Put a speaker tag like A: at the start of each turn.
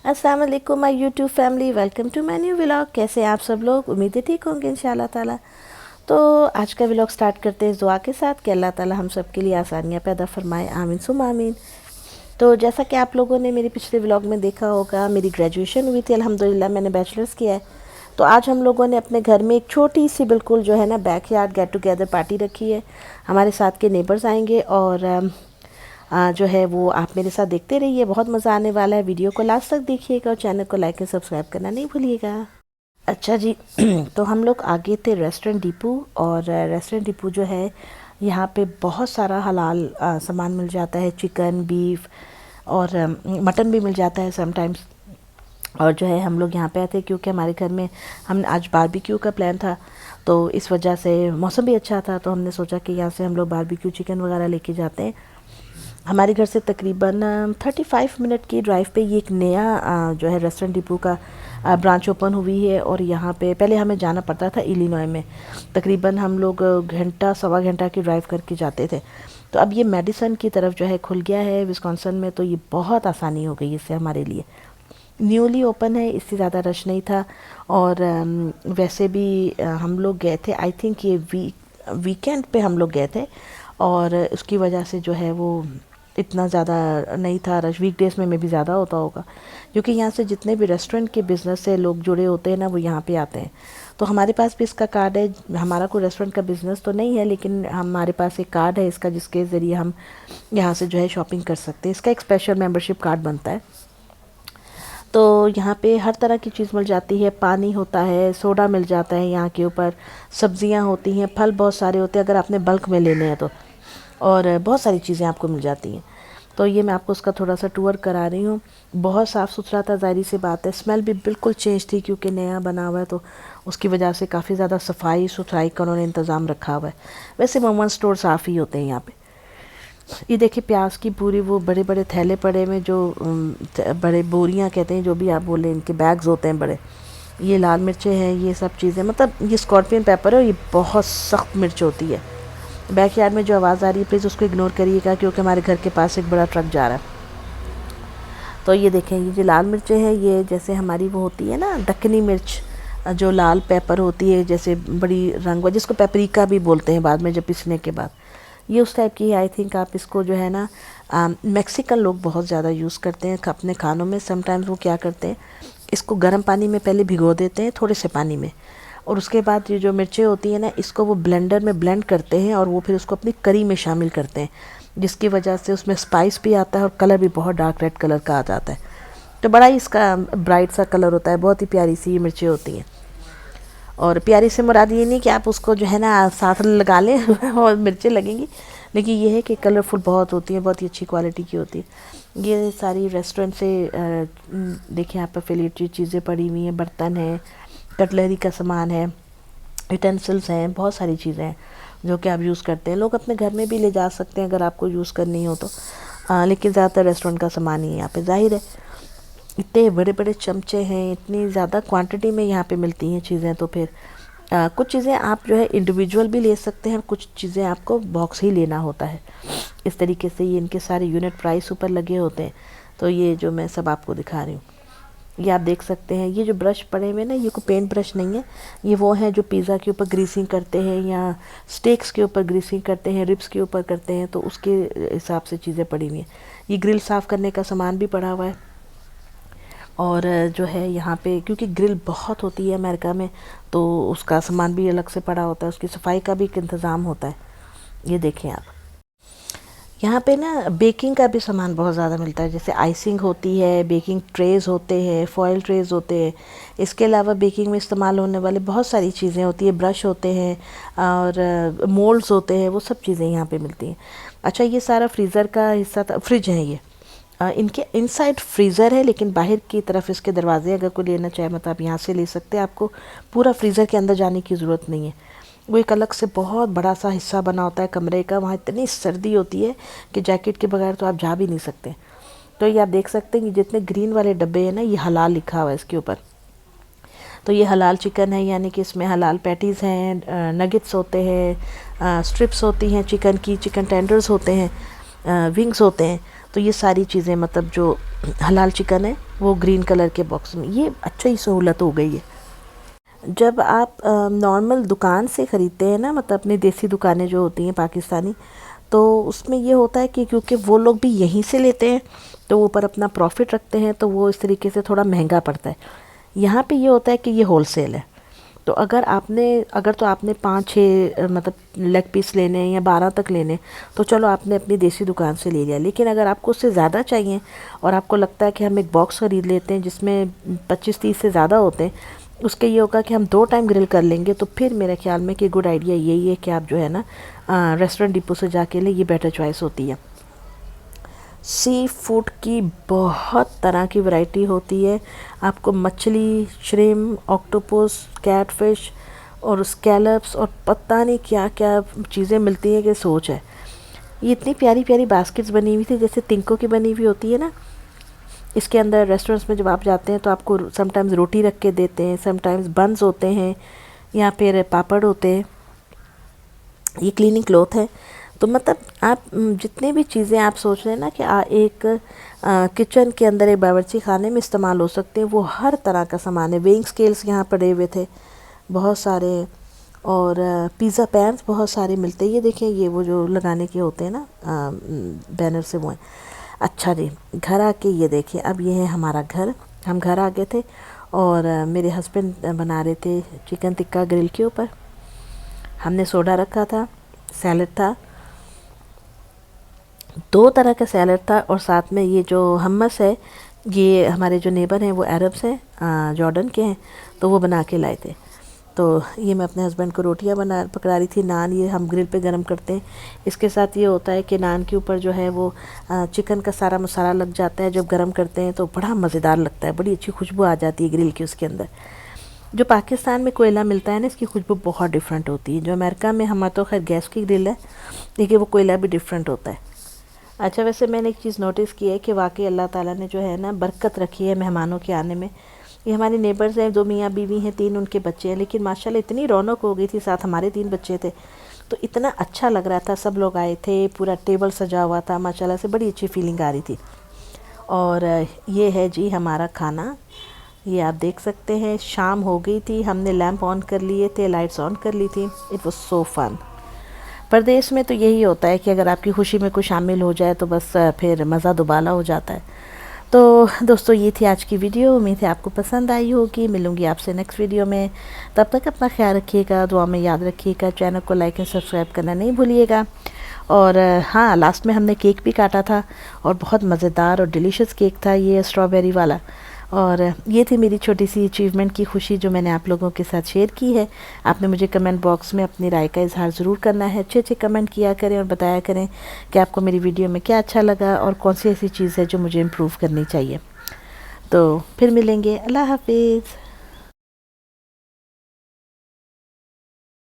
A: अस्सलाम वालेकुम my YouTube family, welcome to my new vlog. कैसे हैं आप सब लोग? उम्मीद है ठीक होंगे इंशाल्लाह ताला। तो आज का व्लॉग स्टार्ट करते हैं इस दुआ के साथ कि अल्लाह ताला हम सब के लिए आसानियाँ पैदा फरमाए, आमीन सुम आमीन। तो जैसा कि आप लोगों ने मेरे पिछले व्लॉग में देखा होगा, मेरी ग्रेजुएशन हुई थी अल्हम्दुलिल्लाह, मैंने बैचलर्स किया है। तो आज हम लोगों ने अपने घर में एक छोटी सी बिल्कुल जो है ना बैकयार्ड गेट टुगेदर पार्टी रखी है। हमारे साथ के नेबर्स आएंगे और जो है वो आप मेरे साथ देखते रहिए, बहुत मज़ा आने वाला है। वीडियो को लास्ट तक देखिएगा और चैनल को लाइक और सब्सक्राइब करना नहीं भूलिएगा। अच्छा जी तो हम लोग आगे थे रेस्टोरेंट दीपू, और रेस्टोरेंट दीपू जो है यहाँ पे बहुत सारा हलाल सामान मिल जाता है, चिकन, बीफ और मटन भी मिल जाता है समटाइम्स। और जो है हम लोग यहाँ पे आए थे क्योंकि हमारे घर में हम आज बारबेक्यू का प्लान था, तो इस वजह से मौसम भी अच्छा था, तो हमने सोचा कि यहाँ से हम लोग बारबेक्यू चिकन वगैरह लेके जाते हैं। हमारे घर से तकरीबन 35 मिनट की ड्राइव पे ये एक नया जो है रेस्टोरेंट दीपू का ब्रांच ओपन हुई है। और यहाँ पे पहले हमें जाना पड़ता था इलिनॉय में, तकरीबन हम लोग घंटा सवा घंटा की ड्राइव करके जाते थे। तो अब ये मेडिसन की तरफ जो है खुल गया है विस्कॉन्सिन में, तो ये बहुत आसानी हो गई इससे हमारे लिए। न्यूली ओपन है, इससे ज़्यादा रश नहीं था। और वैसे भी हम लोग गए थे, आई थिंक ये वीकेंड पे हम लोग गए थे, और उसकी वजह से जो है वो इतना ज़्यादा नहीं था रश। वीकडेज़ में भी ज़्यादा होता होगा, क्योंकि यहाँ से जितने भी रेस्टोरेंट के बिज़नेस से लोग जुड़े होते हैं ना, वो यहाँ पे आते हैं। तो हमारे पास भी इसका कार्ड है। हमारा कोई रेस्टोरेंट का बिज़नेस तो नहीं है, लेकिन हमारे पास एक कार्ड है इसका, जिसके ज़रिए हम यहाँ से जो है शॉपिंग कर सकते हैं। इसका एक स्पेशल मेंबरशिप कार्ड बनता है। तो यहाँ पे हर तरह की चीज़ मिल जाती है, पानी होता है, सोडा मिल जाता है यहाँ के ऊपर, सब्जियाँ होती हैं, फल बहुत सारे होते हैं अगर आपने बल्क में लेने हैं तो, और बहुत सारी चीज़ें आपको मिल जाती हैं। तो ये मैं आपको उसका थोड़ा सा टूर करा रही हूँ। बहुत साफ़ सुथरा था, ज़ाहिर सी बात है। स्मेल भी बिल्कुल चेंज थी क्योंकि नया बना हुआ है, तो उसकी वजह से काफ़ी ज़्यादा सफाई सुथराई का उन्होंने इंतज़ाम रखा हुआ है। वैसे मोमन स्टोर साफ़ ही होते हैं यहाँ पे। ये देखिए प्याज की पूरी वो बड़े बड़े थैले पड़े में, जो बड़े बोरियां कहते हैं, जो भी आप बोले, इनके बैग्स होते हैं बड़े। ये लाल मिर्चें हैं, ये सब चीज़ें, मतलब ये स्कॉर्पियन पेपर है और ये बहुत सख्त मिर्च होती है। बैकयार्ड में जो आवाज़ आ रही है प्लीज़ उसको इग्नोर करिएगा, क्योंकि हमारे घर के पास एक बड़ा ट्रक जा रहा है। तो ये देखें, ये जो लाल मिर्चें हैं, ये जैसे हमारी वो होती है ना दक्कनी मिर्च, जो लाल पेपर होती है, जैसे बड़ी रंग, जिसको पेपरिका भी बोलते हैं बाद में जब पिसने के बाद, ये उस टाइप की है। आई थिंक आप इसको जो है ना मैक्सिकन लोग बहुत ज़्यादा यूज़ करते हैं अपने खानों में। समटाइम्स वो क्या करते हैं, इसको गर्म पानी में पहले भिगो देते हैं, थोड़े से पानी में, और उसके बाद ये जो मिर्चें होती हैं ना, इसको वो ब्लेंडर में ब्लेंड करते हैं और वो फिर उसको अपनी करी में शामिल करते हैं, जिसकी वजह से उसमें स्पाइस भी आता है और कलर भी बहुत डार्क रेड कलर का आ जाता है। तो बड़ा ही इसका ब्राइट सा कलर होता है, बहुत ही प्यारी सी ये मिर्चें होती हैं। और प्यारी से मुराद ये नहीं कि आप उसको जो है ना साथ लगा लें और मिर्चें लगेंगी, लेकिन ये है कि कलरफुल बहुत होती है, बहुत ही अच्छी क्वालिटी की होती है। ये सारी रेस्टोरेंट से देखिए यहाँ पर एफिलिएटेड चीज़ें पड़ी हुई हैं, बर्तन हैं, कटलरी का सामान है, यूटेंसिल्स हैं, बहुत सारी चीज़ें हैं जो कि आप यूज़ करते हैं। लोग अपने घर में भी ले जा सकते हैं अगर आपको यूज़ करनी हो तो, लेकिन ज़्यादातर रेस्टोरेंट का सामान ही है यहाँ पे। जाहिर है इतने बड़े बड़े चमचे हैं, इतनी ज़्यादा क्वांटिटी में यहाँ पे मिलती हैं चीज़ें, तो फिर कुछ चीज़ें आप जो है इंडिविजुअल भी ले सकते हैं, कुछ चीज़ें आपको बॉक्स ही लेना होता है। इस तरीके से ये इनके सारे यूनिट प्राइस ऊपर लगे होते हैं। तो ये जो मैं सब आपको दिखा रही हूँ, ये आप देख सकते हैं। ये जो ब्रश पड़े हुए ना, ये कोई पेंट ब्रश नहीं है, ये वो हैं जो पिज़्ज़ा के ऊपर ग्रीसिंग करते हैं, या स्टेक्स के ऊपर ग्रीसिंग करते हैं, रिब्स के ऊपर करते हैं, तो उसके हिसाब से चीज़ें पड़ी हुई हैं। ये ग्रिल साफ़ करने का सामान भी पड़ा हुआ है। और जो है यहाँ पे क्योंकि ग्रिल बहुत होती है अमेरिका में, तो उसका सामान भी अलग से पड़ा होता है, उसकी सफाई का भी एक इंतज़ाम होता है। ये देखें आप, यहाँ पे ना बेकिंग का भी सामान बहुत ज़्यादा मिलता है, जैसे आइसिंग होती है, बेकिंग ट्रेज़ होते हैं, फॉयल ट्रेज़ होते हैं। इसके अलावा बेकिंग में इस्तेमाल होने वाले बहुत सारी चीज़ें होती है, ब्रश होते हैं और मोल्ड्स होते हैं, वो सब चीज़ें यहाँ पे मिलती हैं। अच्छा, ये सारा फ्रीज़र का हिस्सा था, फ्रिज है ये। इनके इनसाइड फ्रीज़र है, लेकिन बाहर की तरफ इसके दरवाजे अगर कोई लेना चाहे मतलब आप यहाँ से ले सकते हैं, आपको पूरा फ्रीज़र के अंदर जाने की ज़रूरत नहीं है। वो एक अलग से बहुत बड़ा सा हिस्सा बना होता है कमरे का, वहाँ इतनी सर्दी होती है कि जैकेट के बगैर तो आप जा भी नहीं सकते। तो ये आप देख सकते हैं कि जितने ग्रीन वाले डब्बे हैं ना, ये हलाल लिखा हुआ है इसके ऊपर। तो ये हलाल चिकन है, यानी कि इसमें हलाल पैटीज़ हैं, नगेट्स होते हैं, स्ट्रिप्स होती हैं चिकन की, चिकन टेंडर्स होते हैं, विंग्स होते हैं। तो ये सारी चीज़ें मतलब जो हलाल चिकन है वो ग्रीन कलर के बॉक्स में, ये अच्छा ही सहूलत हो गई है। जब आप नॉर्मल दुकान से ख़रीदते हैं ना, मतलब अपनी देसी दुकानें जो होती हैं पाकिस्तानी, तो उसमें ये होता है कि क्योंकि वो लोग भी यहीं से लेते हैं तो वो ऊपर अपना प्रॉफिट रखते हैं, तो वो इस तरीके से थोड़ा महंगा पड़ता है। यहाँ पे ये होता है कि ये होलसेल है, तो अगर तो आपने 5-6 मतलब लेग पीस लेने हैं या 12 तक लेने, तो चलो आपने अपनी देसी दुकान से ले लिया। लेकिन अगर आपको उससे ज़्यादा चाहिए और आपको लगता है कि हम एक बॉक्स ख़रीद लेते हैं जिसमें 25-30 से ज़्यादा होते हैं, उसके ये होगा कि हम 2 टाइम ग्रिल कर लेंगे, तो फिर मेरे ख्याल में कि गुड आइडिया यही है कि आप जो है ना रेस्टोरेंट डिपो से जाके ले, ये बेटर चॉइस होती है। सी फूड की बहुत तरह की वैरायटी होती है। आपको मछली, श्रिम्प, ऑक्टोपस, कैटफिश और स्कैलप्स और पता नहीं क्या क्या चीज़ें मिलती हैं कि सोच है। ये इतनी प्यारी प्यारी बास्केट्स बनी हुई थी जैसे तिनकों की बनी हुई होती है ना। इसके अंदर रेस्टोरेंट्स में जब आप जाते हैं तो आपको समटाइम्स रोटी रख के देते हैं, समटाइम्स बन्स होते हैं या फिर पापड़ होते हैं। ये क्लीनिंग क्लॉथ है। तो मतलब आप जितनी भी चीज़ें आप सोच रहे हैं ना कि एक किचन के अंदर एक बावर्ची खाने में इस्तेमाल हो सकते हैं, वो हर तरह का सामान है। वेइंग स्केल्स यहाँ पड़े हुए थे बहुत सारे, और पिज़्ज़ा पैन्स बहुत सारे मिलते हैं। ये देखें, ये वो जो लगाने के होते हैं ना बैनर से, वो हैं। अच्छा जी, घर आके ये देखिए, अब ये है हमारा घर। हम घर आ गए थे और मेरे हस्बैंड बना रहे थे चिकन टिक्का ग्रिल के ऊपर। हमने सोडा रखा था, सैलड था, 2 तरह का सैलड था, और साथ में ये जो हमस है, ये हमारे जो नेबर हैं वो अरब्स हैं, जॉर्डन के हैं, तो वो बना के लाए थे। तो ये मैं अपने हस्बैंड को रोटियां पकड़ा रही थी। नान ये हम ग्रिल पे गरम करते हैं। इसके साथ ये होता है कि नान के ऊपर जो है वो चिकन का सारा मसाला लग जाता है। जब गरम करते हैं तो बड़ा मज़ेदार लगता है, बड़ी अच्छी खुशबू आ जाती है ग्रिल की। उसके अंदर जो पाकिस्तान में कोयला मिलता है ना, इसकी खुशबू बहुत डिफरेंट होती है। जो अमेरिका में हमारा तो खैर गैस की ग्रिल है, लेकिन वो कोयला भी डिफरेंट होता है। अच्छा, वैसे मैंने एक चीज़ नोटिस की है कि वाकई अल्लाह ताला ने जो है ना बरकत रखी है मेहमानों के आने में। ये हमारे नेबर्स हैं, 2 मियाँ बीवी हैं, 3 उनके बच्चे हैं, लेकिन माशाल्लाह इतनी रौनक हो गई थी। साथ हमारे 3 बच्चे थे, तो इतना अच्छा लग रहा था। सब लोग आए थे, पूरा टेबल सजा हुआ था, माशाल्लाह से बड़ी अच्छी फीलिंग आ रही थी। और ये है जी हमारा खाना, ये आप देख सकते हैं। शाम हो गई थी, हमने लैंप ऑन कर लिए थे, लाइट्स ऑन कर ली थी। It was so fun. परदेश में तो यही होता है कि अगर आपकी खुशी में कुछ शामिल हो जाए तो बस फिर मज़ा दुबाला हो जाता है। तो दोस्तों, ये थी आज की वीडियो। उम्मीद है आपको पसंद आई होगी। मिलूँगी आपसे नेक्स्ट वीडियो में। तब तक अपना ख्याल रखिएगा, दुआ में याद रखिएगा। चैनल को लाइक एंड सब्सक्राइब करना नहीं भूलिएगा। और हाँ, लास्ट में हमने केक भी काटा था और बहुत मज़ेदार और डिलीशियस केक था ये, स्ट्रॉबेरी वाला। और ये थी मेरी छोटी सी अचीवमेंट की खुशी जो मैंने आप लोगों के साथ शेयर की है। आपने मुझे कमेंट बॉक्स में अपनी राय का इजहार ज़रूर करना है। अच्छे अच्छे कमेंट किया करें और बताया करें कि आपको मेरी वीडियो में क्या अच्छा लगा और कौन सी ऐसी चीज़ है जो मुझे इम्प्रूव करनी चाहिए। तो फिर मिलेंगे। अल्लाह हाफिज़।